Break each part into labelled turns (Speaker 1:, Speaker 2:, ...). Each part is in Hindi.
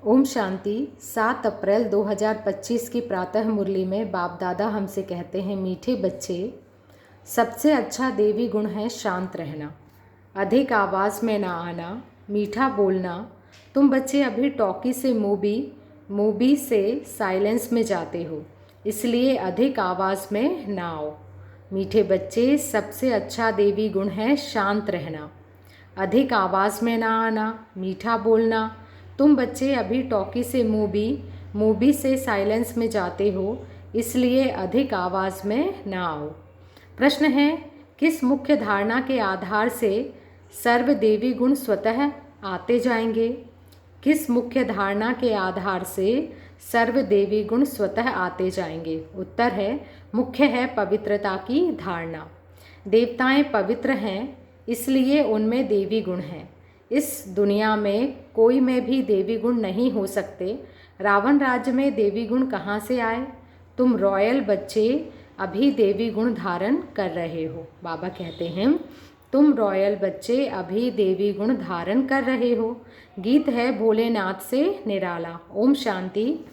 Speaker 1: ओम शांति। 7 अप्रैल 2025 की प्रातः मुरली में बाप दादा हमसे कहते हैं, मीठे बच्चे, सबसे अच्छा देवी गुण है शांत रहना, अधिक आवाज़ में ना आना, मीठा बोलना। तुम बच्चे अभी टॉकी से मूवी से साइलेंस में जाते हो, इसलिए अधिक आवाज़ में ना आओ। मीठे बच्चे, सबसे अच्छा देवी गुण है शांत रहना, अधिक आवाज़ में ना आना, मीठा बोलना। तुम बच्चे अभी टॉकी से मूवी से साइलेंस में जाते हो, इसलिए अधिक आवाज़ में ना आओ। प्रश्न है, किस मुख्य धारणा के आधार से सर्व देवी गुण स्वतः आते जाएंगे? किस मुख्य धारणा के आधार से सर्व देवी गुण स्वतः आते जाएंगे? उत्तर है, मुख्य है पवित्रता की धारणा। देवताएं पवित्र हैं, इसलिए उनमें देवी गुण हैं। इस दुनिया में कोई में भी देवी गुण नहीं हो सकते। रावण राज्य में देवी गुण कहाँ से आए? तुम रॉयल बच्चे अभी देवी गुण धारण कर रहे हो। बाबा कहते हैं, तुम रॉयल बच्चे अभी देवी गुण धारण कर रहे हो। गीत है भोलेनाथ से निराला। ओम शांति।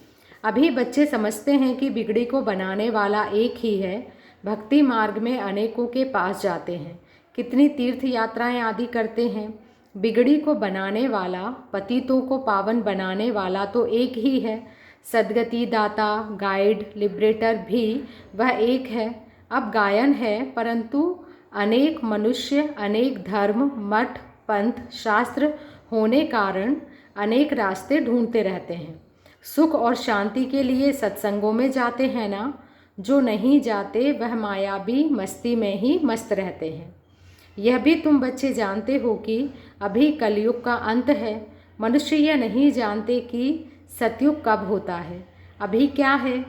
Speaker 1: अभी बच्चे समझते हैं कि बिगड़ी को बनाने वाला एक ही है। भक्ति मार्ग में अनेकों के पास जाते हैं, कितनी तीर्थ यात्राएं आदि करते हैं। बिगड़ी को बनाने वाला, पतितों को पावन बनाने वाला तो एक ही है। सद्गति दाता, गाइड, लिबरेटर भी वह एक है। अब गायन है, परंतु अनेक मनुष्य, अनेक धर्म, मठ, पंथ, शास्त्र होने कारण अनेक रास्ते ढूंढते रहते हैं। सुख और शांति के लिए सत्संगों में जाते हैं ना। जो नहीं जाते वह मायावी मस्ती में ही मस्त रहते हैं। यह भी तुम बच्चे जानते हो कि अभी कलयुग का अंत है। मनुष्य यह नहीं जानते कि सतयुग कब होता है, अभी क्या है।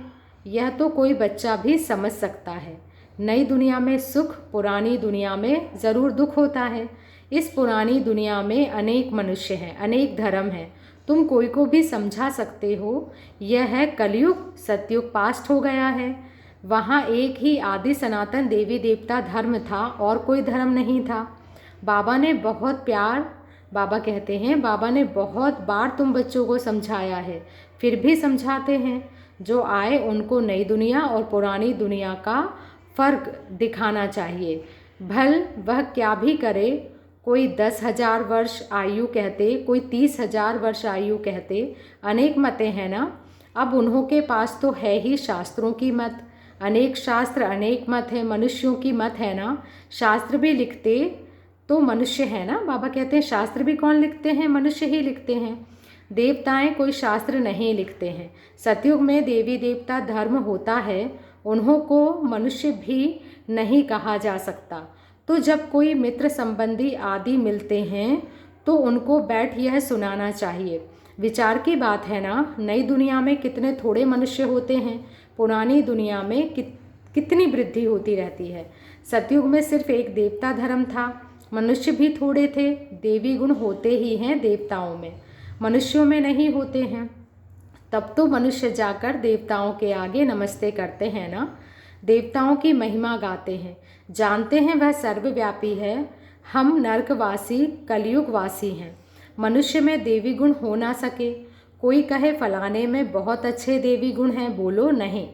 Speaker 1: यह तो कोई बच्चा भी समझ सकता है। नई दुनिया में सुख, पुरानी दुनिया में ज़रूर दुख होता है। इस पुरानी दुनिया में अनेक मनुष्य हैं, अनेक धर्म हैं। तुम कोई को भी समझा सकते हो। यह है कलयुग, सतयुग पास्ट हो गया है। वहाँ एक ही आदि सनातन देवी देवता धर्म था और कोई धर्म नहीं था। बाबा कहते हैं, बाबा ने बहुत बार तुम बच्चों को समझाया है, फिर भी समझाते हैं। जो आए उनको नई दुनिया और पुरानी दुनिया का फ़र्क दिखाना चाहिए। भल वह क्या भी करे, कोई 10,000 वर्ष आयु कहते, कोई 30,000 वर्ष आयु कहते, अनेक मतें हैं ना। अब उन्हों के पास तो है ही शास्त्रों की मत। अनेक शास्त्र, अनेक मत है, मनुष्यों की मत है ना। शास्त्र भी लिखते तो मनुष्य है ना। बाबा कहते हैं, शास्त्र भी कौन लिखते हैं? मनुष्य ही लिखते हैं। देवताएं कोई शास्त्र नहीं लिखते हैं। सतयुग में देवी देवता धर्म होता है, उन्हों को मनुष्य भी नहीं कहा जा सकता। तो जब कोई मित्र संबंधी आदि मिलते हैं तो उनको बैठ यह सुनाना चाहिए। विचार की बात है ना। नई दुनिया में कितने थोड़े मनुष्य होते हैं, पुरानी दुनिया में कितनी वृद्धि होती रहती है। सतयुग में सिर्फ एक देवता धर्म था, मनुष्य भी थोड़े थे। देवी गुण होते ही हैं देवताओं में, मनुष्यों में नहीं होते हैं। तब तो मनुष्य जाकर देवताओं के आगे नमस्ते करते हैं ना। देवताओं की महिमा गाते हैं, जानते हैं वह सर्वव्यापी है। हम नरकवासी, कलयुगवासी हैं। मनुष्य में देवी गुण हो ना सके। कोई कहे फलाने में बहुत अच्छे देवी गुण हैं, बोलो नहीं।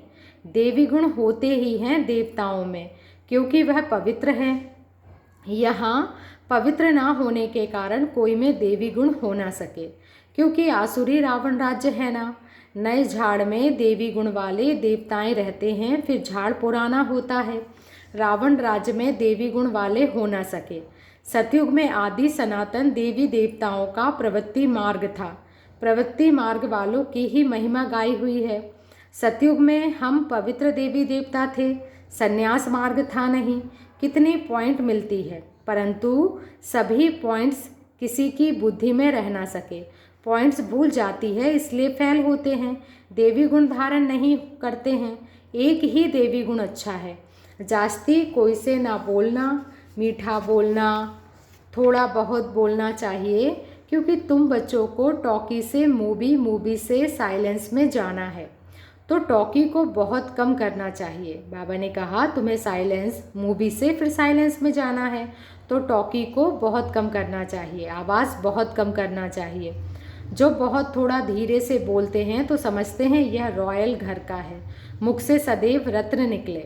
Speaker 1: देवी गुण होते ही हैं देवताओं में, क्योंकि वह पवित्र है। यहाँ पवित्र ना होने के कारण कोई में देवी गुण हो ना सके, क्योंकि आसुरी रावण राज्य है ना। नए झाड़ में देवी गुण वाले देवताएं रहते हैं, फिर झाड़ पुराना होता है। रावण राज्य में देवी गुण वाले हो ना सके। सतयुग में आदि सनातन देवी देवताओं का प्रवृत्ति मार्ग था। प्रवृत्ति मार्ग वालों की ही महिमा गाई हुई है। सतयुग में हम पवित्र देवी देवता थे, संन्यास मार्ग था नहीं। कितनी पॉइंट मिलती है, परंतु सभी पॉइंट्स किसी की बुद्धि में रह ना सके। पॉइंट्स भूल जाती है, इसलिए फेल होते हैं। देवी गुण धारण नहीं करते हैं। एक ही देवी गुण अच्छा है। जास्ती कोई से ना बोलना, मीठा बोलना, थोड़ा बहुत बोलना चाहिए, क्योंकि तुम बच्चों को टॉकी से मूवी से साइलेंस में जाना है, तो टॉकी को बहुत कम करना चाहिए। बाबा ने कहा तुम्हें साइलेंस, मूवी से फिर साइलेंस में जाना है, तो टॉकी को बहुत कम करना चाहिए, आवाज़ बहुत कम करना चाहिए। जो बहुत थोड़ा धीरे से बोलते हैं तो समझते हैं यह रॉयल घर का है, मुख से सदैव रत्न निकले।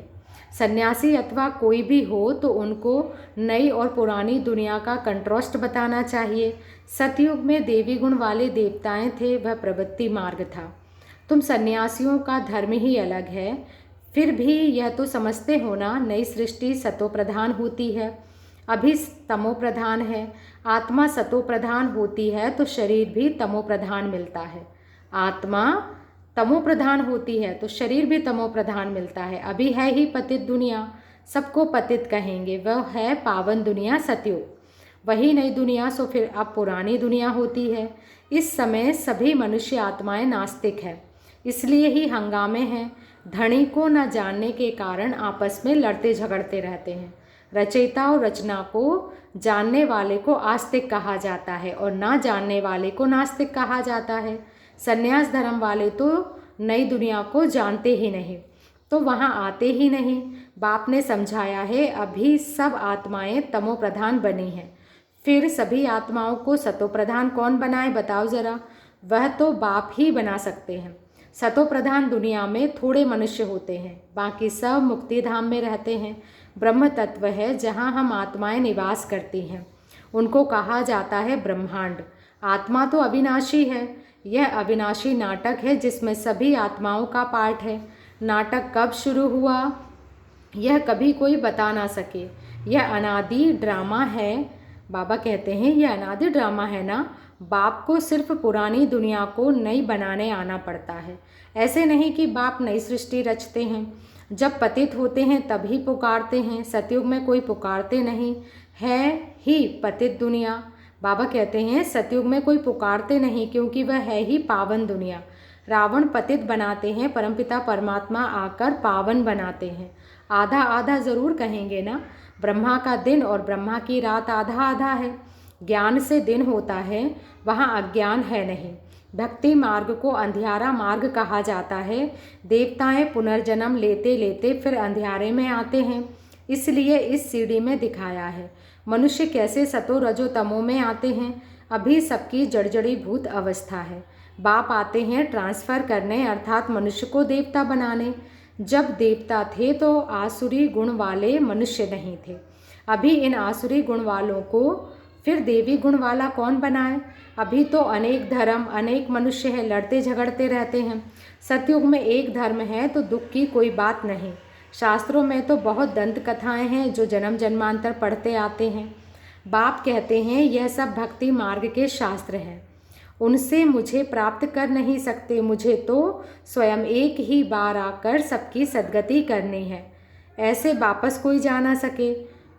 Speaker 1: सन्यासी अथवा कोई भी हो तो उनको नई और पुरानी दुनिया का कंट्रास्ट बताना चाहिए। सतयुग में देवी गुण वाले देवताएं थे, वह प्रवृत्ति मार्ग था। तुम सन्यासियों का धर्म ही अलग है, फिर भी यह तो समझते हो ना, नई सृष्टि सतो प्रधान होती है, अभी तमो प्रधान है। आत्मा सतो प्रधान होती है तो शरीर भी तमो प्रधान मिलता है। आत्मा तमो प्रधान होती है तो शरीर भी तमो प्रधान मिलता है। अभी है ही पतित दुनिया, सबको पतित कहेंगे, वह है पावन दुनिया सतयुग। वही नई दुनिया सो फिर अब पुरानी दुनिया होती है। इस समय सभी मनुष्य आत्माएं नास्तिक है, इसलिए ही हंगामे हैं। धनी को न जानने के कारण आपस में लड़ते झगड़ते रहते हैं। रचयिता और रचना को जानने वाले को आस्तिक कहा जाता है और ना जानने वाले को नास्तिक कहा जाता है। संन्यास धर्म वाले तो नई दुनिया को जानते ही नहीं, तो वहाँ आते ही नहीं। बाप ने समझाया है, अभी सब आत्माएं तमो प्रधान बनी हैं, फिर सभी आत्माओं को सतो प्रधान कौन बनाए बताओ जरा। वह तो बाप ही बना सकते हैं। सतो प्रधान दुनिया में थोड़े मनुष्य होते हैं, बाकी सब मुक्ति धाम में रहते हैं। ब्रह्म तत्व है जहाँ हम आत्माएं निवास करती हैं, उनको कहा जाता है ब्रह्मांड। आत्मा तो अविनाशी है, यह अविनाशी नाटक है जिसमें सभी आत्माओं का पार्ट है। नाटक कब शुरू हुआ यह कभी कोई बता ना सके, यह अनादि ड्रामा है। बाबा कहते हैं यह अनादि ड्रामा है ना। बाप को सिर्फ पुरानी दुनिया को नई बनाने आना पड़ता है, ऐसे नहीं कि बाप नई सृष्टि रचते हैं। जब पतित होते हैं तभी पुकारते हैं, सतयुग में कोई पुकारते नहीं, है ही पतित दुनिया। बाबा कहते हैं सतयुग में कोई पुकारते नहीं क्योंकि वह है ही पावन दुनिया। रावण पतित बनाते हैं, परमपिता परमात्मा आकर पावन बनाते हैं। आधा आधा ज़रूर कहेंगे ना, ब्रह्मा का दिन और ब्रह्मा की रात आधा आधा है। ज्ञान से दिन होता है, वहाँ अज्ञान है नहीं। भक्ति मार्ग को अंधियारा मार्ग कहा जाता है। देवताएं पुनर्जन्म लेते लेते फिर अंधियारे में आते हैं, इसलिए इस सीढ़ी में दिखाया है मनुष्य कैसे सतो रजो तमो में आते हैं। अभी सबकी जड़जड़ी भूत अवस्था है। बाप आते हैं ट्रांसफ़र करने, अर्थात मनुष्य को देवता बनाने। जब देवता थे तो आसुरी गुण वाले मनुष्य नहीं थे। अभी इन आसुरी गुण वालों को फिर देवी गुण वाला कौन बनाए। अभी तो अनेक धर्म अनेक मनुष्य हैं, लड़ते झगड़ते रहते हैं। सतयुग में एक धर्म है तो दुख की कोई बात नहीं। शास्त्रों में तो बहुत दंत कथाएं हैं जो जन्म जन्मांतर पढ़ते आते हैं। बाप कहते हैं यह सब भक्ति मार्ग के शास्त्र हैं, उनसे मुझे प्राप्त कर नहीं सकते। मुझे तो स्वयं एक ही बार आकर सबकी सद्गति करनी है, ऐसे वापस कोई जा ना सके।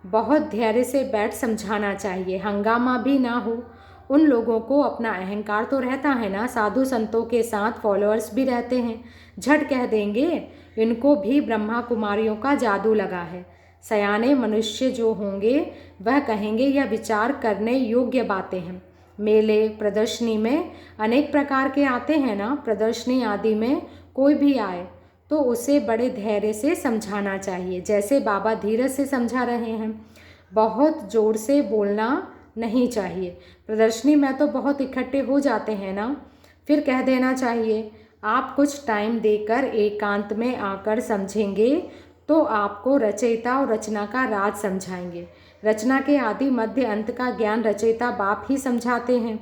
Speaker 1: बहुत धैर्य से बैठ समझाना चाहिए, हंगामा भी ना हो। उन लोगों को अपना अहंकार तो रहता है ना, साधु संतों के साथ फॉलोअर्स भी रहते हैं, झट कह देंगे इनको भी ब्रह्मा कुमारियों का जादू लगा है। सयाने मनुष्य जो होंगे वह कहेंगे यह विचार करने योग्य बातें हैं। मेले प्रदर्शनी में अनेक प्रकार के आते हैं ना, प्रदर्शनी आदि में कोई भी आए तो उसे बड़े धैर्य से समझाना चाहिए, जैसे बाबा धीरज से समझा रहे हैं। बहुत ज़ोर से बोलना नहीं चाहिए। प्रदर्शनी में तो बहुत इकट्ठे हो जाते हैं ना, फिर कह देना चाहिए आप कुछ टाइम देकर एकांत में आकर समझेंगे तो आपको रचयिता और रचना का राज समझाएंगे। रचना के आदि मध्य अंत का ज्ञान रचयिता बाप ही समझाते हैं,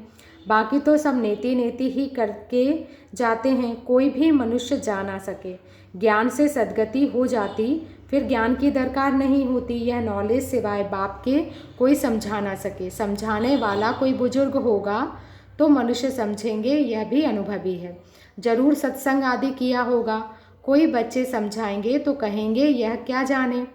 Speaker 1: बाकी तो सब नेति नेति ही करके जाते हैं, कोई भी मनुष्य जा ना सके। ज्ञान से सद्गति हो जाती फिर ज्ञान की दरकार नहीं होती। यह नॉलेज सिवाय बाप के कोई समझा ना सके। समझाने वाला कोई बुजुर्ग होगा तो मनुष्य समझेंगे यह भी अनुभवी है, जरूर सत्संग आदि किया होगा। कोई बच्चे समझाएंगे तो कहेंगे यह क्या जाने,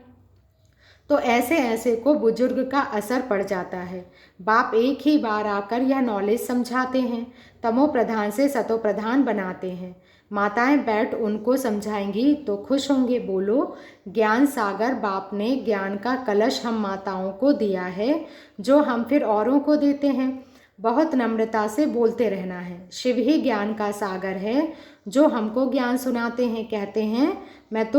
Speaker 1: तो ऐसे ऐसे को बुजुर्ग का असर पड़ जाता है। बाप एक ही बार आकर यह नॉलेज समझाते हैं, तमो प्रधान से सतो प्रधान बनाते हैं। माताएं बैठ उनको समझाएंगी तो खुश होंगे। बोलो, ज्ञान सागर बाप ने ज्ञान का कलश हम माताओं को दिया है, जो हम फिर औरों को देते हैं। बहुत नम्रता से बोलते रहना है। शिव ही ज्ञान का सागर है जो हमको ज्ञान सुनाते हैं। कहते हैं मैं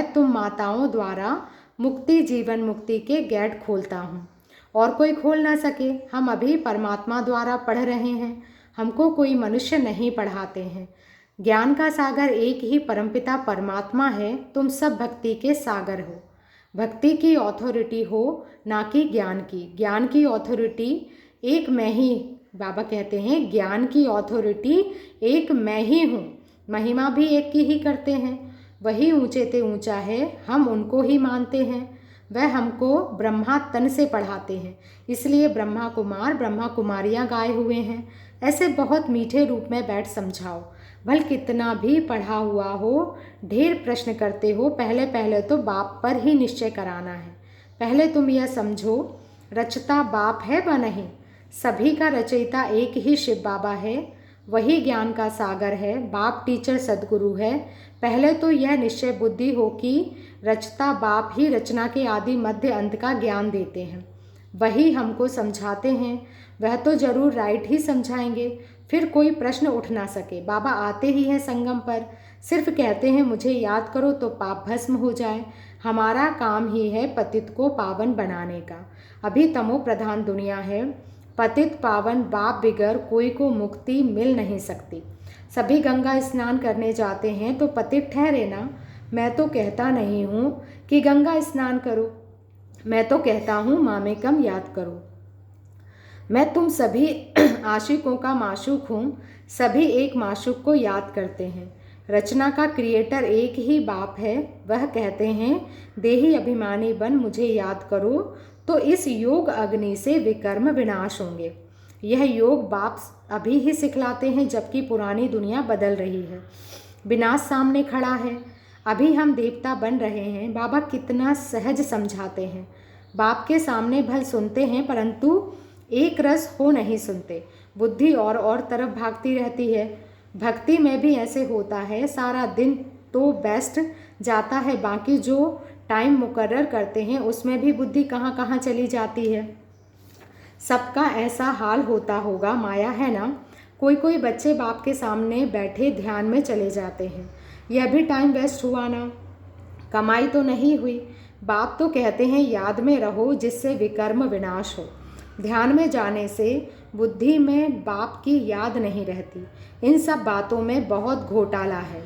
Speaker 1: तुम माताओं द्वारा मुक्ति जीवन मुक्ति के गेट खोलता हूँ और कोई खोल ना सके। हम अभी परमात्मा द्वारा पढ़ रहे हैं, हमको कोई मनुष्य नहीं पढ़ाते हैं। ज्ञान का सागर एक ही परमपिता परमात्मा है। तुम सब भक्ति के सागर हो। भक्ति की अथॉरिटी हो, ना कि ज्ञान की। ज्ञान की अथॉरिटी एक मैं ही, बाबा कहते हैं ज्ञान की अथॉरिटी एक मैं ही हूँ। महिमा भी एक की ही करते हैं। वही ऊंचे ते ऊंचा है, हम उनको ही मानते हैं। वह हमको ब्रह्मा तन से पढ़ाते हैं, इसलिए ब्रह्मा कुमार ब्रह्मा कुमारियाँ गाए हुए हैं। ऐसे बहुत मीठे रूप में बैठ समझाओ। भल कितना भी पढ़ा हुआ हो, ढेर प्रश्न करते हो, पहले पहले तो बाप पर ही निश्चय कराना है। पहले तुम यह समझो, रचता बाप है व नहीं। सभी का रचयिता एक ही शिव बाबा है। वही ज्ञान का सागर है। बाप टीचर सदगुरु है। पहले तो यह निश्चय बुद्धि हो कि रचता बाप ही रचना के आदि मध्य अंत का ज्ञान देते हैं। वही हमको समझाते हैं। वह तो जरूर राइट ही समझाएंगे, फिर कोई प्रश्न उठ ना सके। बाबा आते ही हैं संगम पर, सिर्फ कहते हैं मुझे याद करो तो पाप भस्म हो जाए। हमारा काम ही है पतित को पावन बनाने का। अभी तमो प्रधान दुनिया है। पतित पावन बाप बिगर कोई को मुक्ति मिल नहीं सकती। सभी गंगा स्नान करने जाते हैं तो पतित ठहरे ना। मैं तो कहता नहीं हूँ कि गंगा स्नान करो, मैं तो कहता हूँ मामेकम याद करो। मैं तुम सभी आशिकों का माशूक हूँ। सभी एक माशूक को याद करते हैं। रचना का क्रिएटर एक ही बाप है। वह कहते हैं देही अभिमानी बन मुझे याद करो, तो इस योग अग्नि से विकर्म विनाश होंगे। यह योग बाप अभी ही सिखलाते हैं, जबकि पुरानी दुनिया बदल रही है। विनाश सामने खड़ा है। अभी हम देवता बन रहे हैं। बाबा कितना सहज समझाते हैं। बाप के सामने भल सुनते हैं, परंतु एक रस हो नहीं सुनते। बुद्धि और तरफ भागती रहती है। भक्ति में भी ऐसे होता है। सारा दिन तो बेस्ट जाता है, बाकी जो टाइम मुकर्रर करते हैं उसमें भी बुद्धि कहाँ कहाँ चली जाती है। सबका ऐसा हाल होता होगा, माया है ना। कोई कोई बच्चे बाप के सामने बैठे ध्यान में चले जाते हैं। यह भी टाइम वेस्ट हुआ ना, कमाई तो नहीं हुई। बाप तो कहते हैं याद में रहो जिससे विकर्म विनाश हो। ध्यान में जाने से बुद्धि में बाप की याद नहीं रहती। इन सब बातों में बहुत घोटाला है।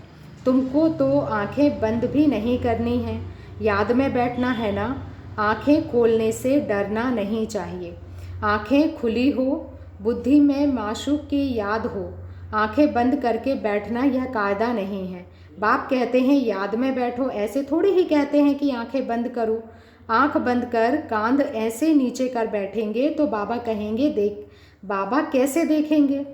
Speaker 1: तुमको तो आंखें बंद भी नहीं करनी है, याद में बैठना है ना। आंखें खोलने से डरना नहीं चाहिए। आंखें खुली हो, बुद्धि में माशूक की याद हो। आंखें बंद करके बैठना यह कायदा नहीं है। बाप कहते हैं याद में बैठो, ऐसे थोड़ी ही कहते हैं कि आंखें बंद करो। आंख बंद कर कांध ऐसे नीचे कर बैठेंगे तो बाबा कहेंगे देख। बाबा कैसे देखेंगे?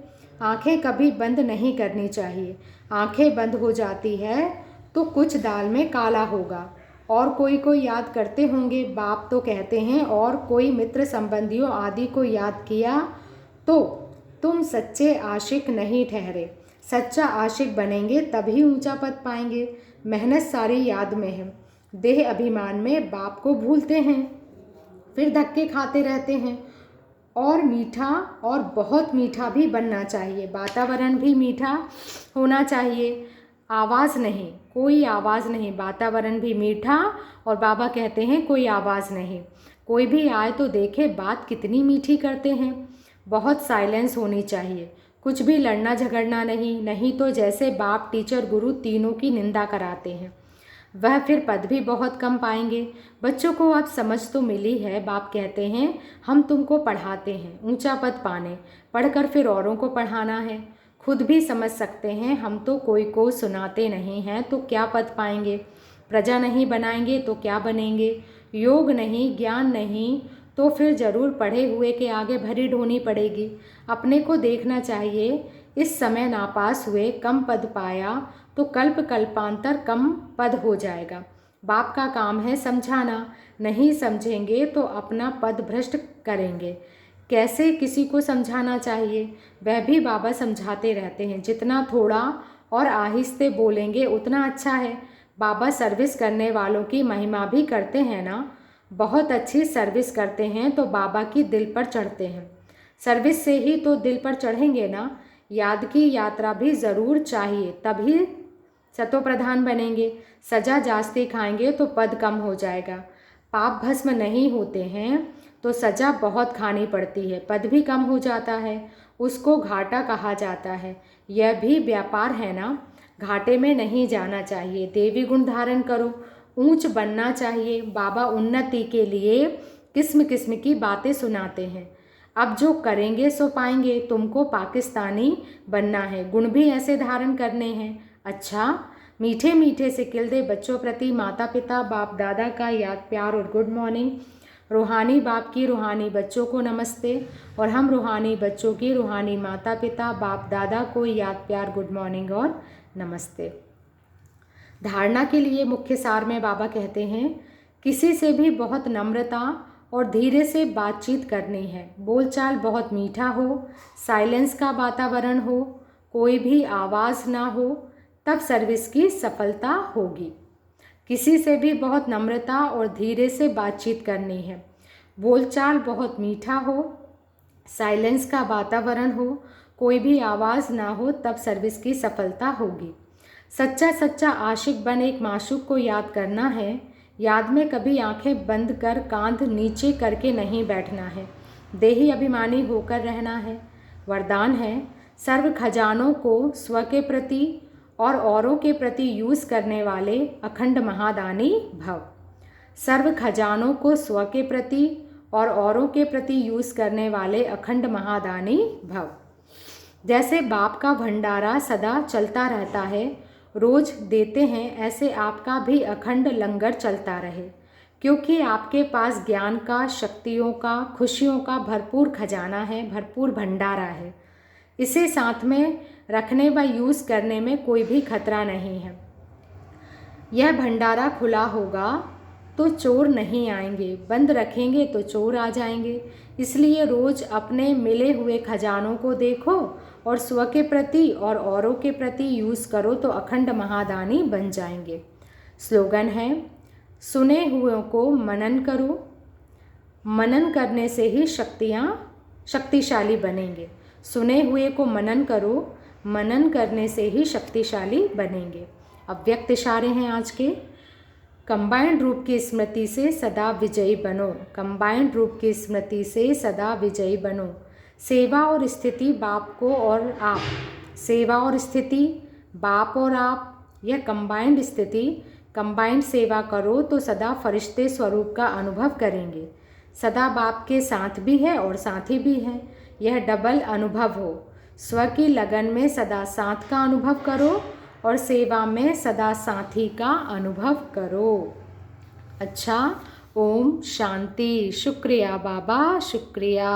Speaker 1: आंखें कभी बंद नहीं करनी चाहिए। आंखें बंद हो जाती है तो कुछ दाल में काला होगा। और कोई याद करते होंगे। बाप तो कहते हैं और कोई मित्र संबंधियों आदि को याद किया तो तुम सच्चे आशिक नहीं ठहरे। सच्चा आशिक बनेंगे तभी ऊंचा पद पाएंगे। मेहनत सारी याद में है। देह अभिमान में बाप को भूलते हैं, फिर धक्के खाते रहते हैं। और मीठा और बहुत मीठा भी बनना चाहिए। वातावरण भी मीठा होना चाहिए। आवाज़ नहीं, कोई आवाज़ नहीं। वातावरण भी मीठा, और बाबा कहते हैं कोई आवाज़ नहीं। कोई भी आए तो देखे बात कितनी मीठी करते हैं। बहुत साइलेंस होनी चाहिए। कुछ भी लड़ना झगड़ना नहीं, नहीं तो जैसे बाप टीचर गुरु तीनों की निंदा कराते हैं। वह फिर पद भी बहुत कम पाएंगे। बच्चों को अब समझ तो मिली है। बाप कहते हैं हम तुमको पढ़ाते हैं ऊंचा पद पाने, पढ़कर फिर औरों को पढ़ाना है। खुद भी समझ सकते हैं, हम तो कोई को सुनाते नहीं हैं तो क्या पद पाएंगे। प्रजा नहीं बनाएंगे तो क्या बनेंगे। योग नहीं, ज्ञान नहीं, तो फिर ज़रूर पढ़े हुए के आगे भरी ढोनी पड़ेगी। अपने को देखना चाहिए। इस समय नापास हुए, कम पद पाया तो कल्प कल्पांतर कम पद हो जाएगा। बाप का काम है समझाना। नहीं समझेंगे तो अपना पद भ्रष्ट करेंगे। कैसे किसी को समझाना चाहिए वह भी बाबा समझाते रहते हैं। जितना थोड़ा और आहिस्ते बोलेंगे उतना अच्छा है। बाबा सर्विस करने वालों की महिमा भी करते हैं ना। बहुत अच्छी सर्विस करते हैं तो बाबा की दिल पर चढ़ते हैं। सर्विस से ही तो दिल पर चढ़ेंगे ना। याद की यात्रा भी ज़रूर चाहिए, तभी सतो प्रधान बनेंगे। सजा जास्ती खाएंगे तो पद कम हो जाएगा। पाप भस्म नहीं होते हैं तो सजा बहुत खानी पड़ती है, पद भी कम हो जाता है। उसको घाटा कहा जाता है। यह भी व्यापार है ना, घाटे में नहीं जाना चाहिए। देवी गुण धारण करो, ऊंच बनना चाहिए। बाबा उन्नति के लिए किस्म किस्म की बातें सुनाते हैं। अब जो करेंगे सो पाएंगे। तुमको पाकिस्तानी बनना है, गुण भी ऐसे धारण करने हैं। अच्छा, मीठे मीठे से किल्दे बच्चों प्रति माता पिता बाप दादा का याद प्यार और गुड मॉर्निंग। रूहानी बाप की रूहानी बच्चों को नमस्ते, और हम रूहानी बच्चों की रूहानी माता पिता बाप दादा को याद प्यार गुड मॉर्निंग और नमस्ते। धारणा के लिए मुख्य सार में बाबा कहते हैं, किसी से भी बहुत नम्रता और धीरे से बातचीत करनी है। बोलचाल बहुत मीठा हो, साइलेंस का वातावरण हो, कोई भी आवाज़ ना हो, तब सर्विस की सफलता होगी। किसी से भी बहुत नम्रता और धीरे से बातचीत करनी है। बोलचाल बहुत मीठा हो, साइलेंस का वातावरण हो, कोई भी आवाज़ ना हो, तब सर्विस की सफलता होगी। सच्चा सच्चा आशिक बन एक माशूक को याद करना है। याद में कभी आंखें बंद कर कांध नीचे करके नहीं बैठना है। देही अभिमानी होकर रहना है। वरदान है, सर्व खजानों को स्व के प्रति और औरों के प्रति यूज़ करने वाले अखंड महादानी भव। सर्व खजानों को स्व के प्रति और औरों के प्रति यूज़ करने वाले अखंड महादानी भव। जैसे बाप का भंडारा सदा चलता रहता है, रोज देते हैं, ऐसे आपका भी अखंड लंगर चलता रहे, क्योंकि आपके पास ज्ञान का, शक्तियों का, खुशियों का भरपूर खजाना है, भरपूर भंडारा है। इसे साथ में रखने व यूज़ करने में कोई भी खतरा नहीं है। यह भंडारा खुला होगा तो चोर नहीं आएंगे, बंद रखेंगे तो चोर आ जाएंगे। इसलिए रोज़ अपने मिले हुए खजानों को देखो और स्व के प्रति और औरों के प्रति यूज़ करो तो अखंड महादानी बन जाएंगे। स्लोगन है, सुने हुओं को मनन करो, मनन करने से ही शक्तिशाली बनेंगे। सुने हुए को मनन करो, मनन करने से ही शक्तिशाली बनेंगे। अव्यक्त इशारे हैं आज के। कंबाइंड रूप की स्मृति से सदा विजयी बनो, कंबाइंड रूप की स्मृति से सदा विजयी बनो। सेवा और स्थिति बाप को और आप, सेवा और स्थिति बाप और आप, यह कंबाइंड स्थिति, कंबाइंड सेवा करो तो सदा फरिश्ते स्वरूप का अनुभव करेंगे। सदा बाप के साथ भी है और साथी भी है, यह डबल अनुभव हो। स्व की लगन में सदा साथ का अनुभव करो और सेवा में सदा साथी का अनुभव करो। अच्छा, ओम शांति। शुक्रिया बाबा, शुक्रिया।